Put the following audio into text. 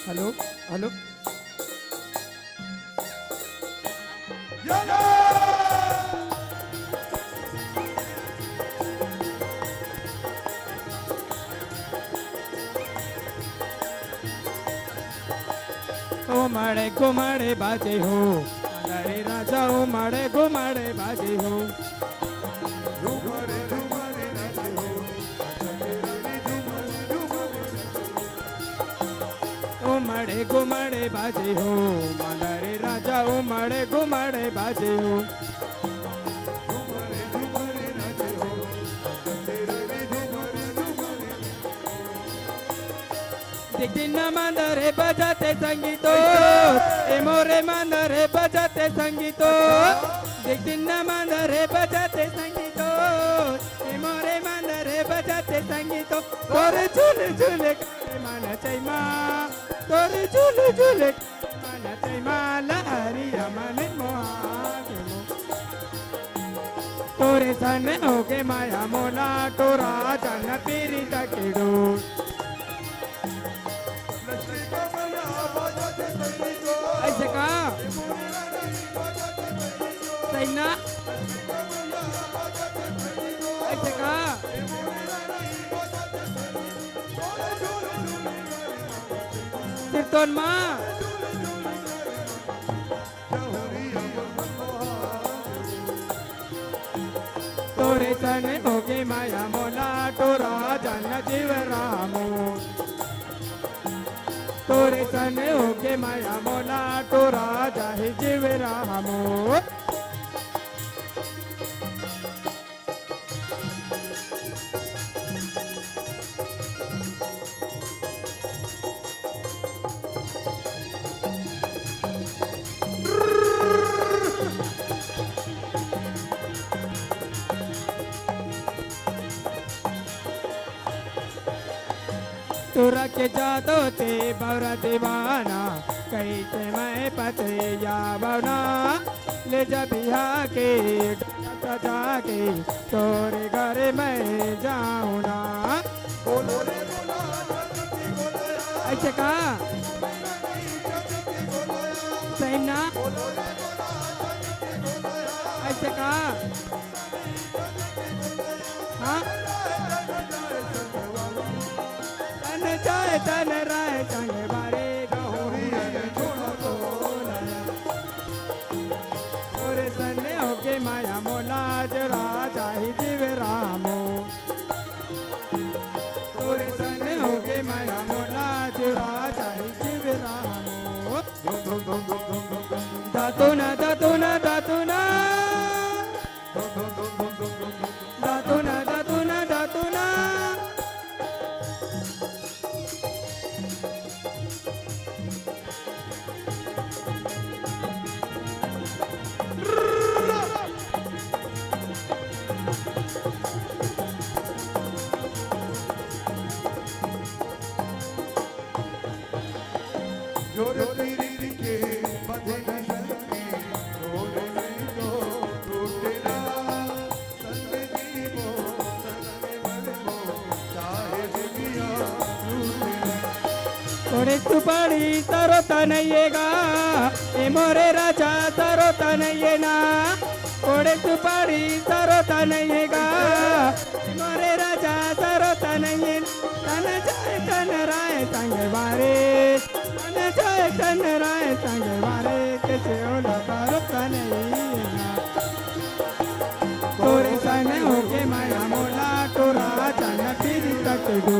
hello hello घुमाड़े बाजे हो अरे राजा घुमाड़े बाजे हो घुमाड़े बाजे हो मांडरे राजा घुमाड़े बाजे हो दिन मंदरे बजाते संगीतो ए मोरे मंदरे बजाते संगीतो दिन मंदरे बजाते संगीतो ए मोरे मंदरे बजाते संगीतो तोरे झूले झूले मन चैमा तोरे झूले झूले मन चैमा लहरिया मन मोहागे मो तोरे सन होके माया मोला तोरा जन पीरी तकिड़ो ऐसे का सही ना ऐसे का कीर्तन माँ तोरे सन होगे माया मोला तोरा जन जीव रामो तोरे सन होके माया मोला तोरा जाहि जीव रामो तुरा के जादो ते बौरा दीवाना कहीं से मैं पते या बौना ले जा बिहा के सजा के तोरे घर में जाऊँ ना ऐसे कहा सही ना ऐसे कहा हाँ तन राय संग बारे तोरे सने होके माया मोला जरा जाहि जीव रामो तोरे सने होके माया मोला जरा जाहि जीव रामो दातुना दातुना दातुना दातुना दातुना दातुना थोड़े सुपारी तारो तनयेगा ए मोरे राजा तारो तनये ना थोड़े सुपारी तारो तनयेगा ए मोरे राजा तारो तनये तन जाए तन राय संग बारे तन जाए तन राय संग बारे कैसे ओला तारो तनयेगा तोरे सन होके माया मोला तोरा जन पीरी तक दो